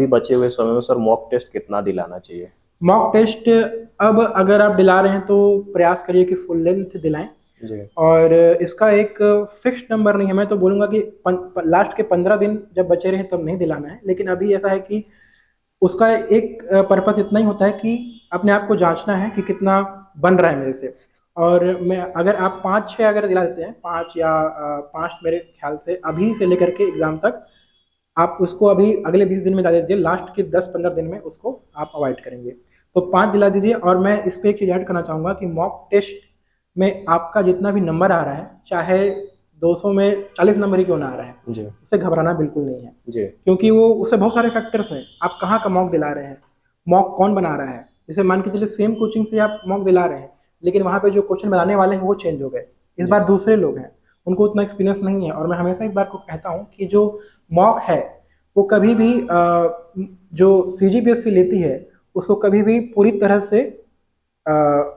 अभी बचे हुए समय में सर मॉक टेस्ट कितना दिलाना चाहिए? मॉक टेस्ट अब अगर आप दिला रहे हैं तो प्रयास करिए कि फुल लेंथ दिलाएं। जी। और इसका एक फिक्स नंबर नहीं है, मैं तो बोलूँगा कि लास्ट के 15 दिन जब बचे रहे तब नहीं दिलाना है। लेकिन अभी ऐसा है कि उसका एक पर्पस इतना ही होता है कि अपने आप को जांचना है कि कितना बन रहा है मेरे से। और मैं अगर आप 5-6 अगर दिला देते हैं, 5 या 5 मेरे ख्याल से अभी से लेकर के एग्ज़ाम तक, आप उसको अभी अगले 20 दिन में दिला दीजिए, लास्ट के 10-15 दिन में उसको आप अवॉइड करेंगे। तो 5 दिला दीजिए। और मैं इस पे एक चीज़ ऐड करना चाहूँगा कि मॉक टेस्ट में आपका जितना भी नंबर आ रहा है, चाहे 200 में 40 नंबर ही क्यों ना आ रहा है, जी। उससे घबराना बिल्कुल नहीं है। जी। क्योंकि वो उससे बहुत सारे फैक्टर्स हैं। आप कहाँ का मॉक दिला रहे हैं, मॉक कौन बना रहा है। जैसे मान के चलिए सेम कोचिंग से आप मॉक दिला रहे हैं, लेकिन वहाँ पे जो क्वेश्चन बनाने वाले हैं वो चेंज हो गए, इस बार दूसरे लोग हैं, उनको उतना एक्सपीरियंस नहीं है। और मैं हमेशा इस बात को कहता हूँ कि जो मॉक है वो कभी भी जो CGPSC लेती है उसको कभी भी पूरी तरह से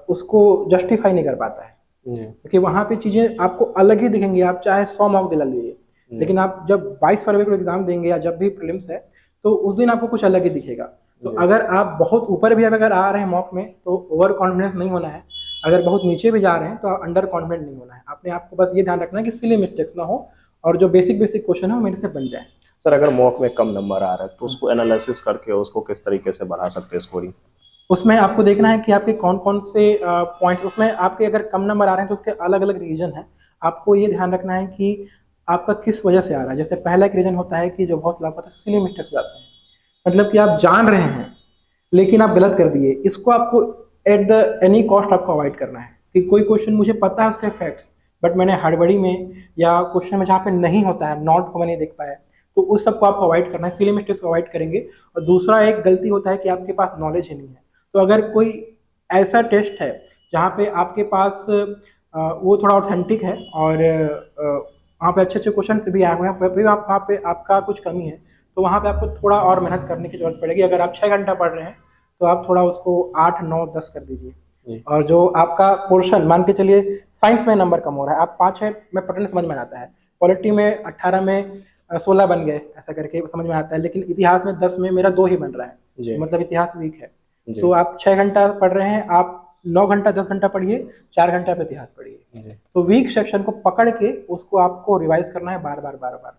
उसको जस्टिफाई नहीं कर पाता है। क्योंकि वहाँ पे चीज़ें आपको अलग ही दिखेंगी, आप चाहे 100 मॉक दिला लीजिए, लेकिन आप जब 22 फरवरी को एग्जाम देंगे या जब भी प्रीलिम्स है तो उस दिन आपको कुछ अलग ही दिखेगा। तो अगर आप बहुत ऊपर भी अगर आ रहे हैं मॉक में तो ओवर कॉन्फिडेंस नहीं होना है, अगर बहुत नीचे भी जा रहे हैं तो अंडर कॉन्फिडेंट नहीं होना है। अपने आप को बस ये ध्यान रखना है कि सिली मिस्टेक्स ना हो और जो बेसिक क्वेश्चन है वो मेरे से बन जाए। सर अगर मॉक में कम नंबर आ रहा है तो उसको एनालिसिस करके उसको किस तरीके से बढ़ा सकते हैं स्कोरिंग? उसमें आपको देखना है कि आपके कौन कौन से पॉइंट्स, उसमें आपके अगर कम नंबर आ रहे हैं तो उसके अलग अलग रीजन है। आपको ये ध्यान रखना है कि आपका किस वजह से आ रहा है। जैसे पहला एक रीजन होता है कि जो बहुत लापता सिली मिस्टेक्स हो जाते हैं, मतलब कि आप जान रहे हैं लेकिन आप गलत कर दिए। इसको आपको एट द एनी कॉस्ट आपको अवॉइड करना है कि कोई क्वेश्चन मुझे पता है उसके फैक्ट्स, बट मैंने हड़बड़ी में या क्वेश्चन में जहाँ पे नहीं होता है, नॉट को मैं नहीं देख पाया, तो उस सबको आपको अवॉइड करना है, सिली मिस्टेक्स को अवॉइड करेंगे। और दूसरा एक गलती होता है कि आपके पास नॉलेज ही नहीं है। तो अगर कोई ऐसा टेस्ट है जहाँ पे आपके पास वो थोड़ा ऑथेंटिक है और वहाँ पे अच्छे अच्छे क्वेश्चन भी आए हुए हैं, फिर भी आप वहाँ पे आपका कुछ कमी है, तो वहाँ पे आपको थोड़ा और मेहनत करने की जरूरत पड़ेगी। अगर आप 6 घंटा पढ़ रहे हैं तो आप थोड़ा उसको 8, 9, 10 कर दीजिए। और जो आपका पोर्शन मान के चलिए, साइंस में नंबर कम हो रहा है, आप 5-6 में पढ़ने समझ में आता है, पॉलिटी में 18 में 16 बन गए, ऐसा करके समझ में आता है, लेकिन इतिहास में 10 में मेरा 2 ही बन रहा है, मतलब इतिहास वीक है। तो आप 6 घंटा पढ़ रहे हैं, आप 9 घंटा 10 घंटा पढ़िए, 4 घंटा पे इतिहास पढ़िए। तो वीक सेक्शन को पकड़ के उसको आपको रिवाइज करना है बार बार बार बार।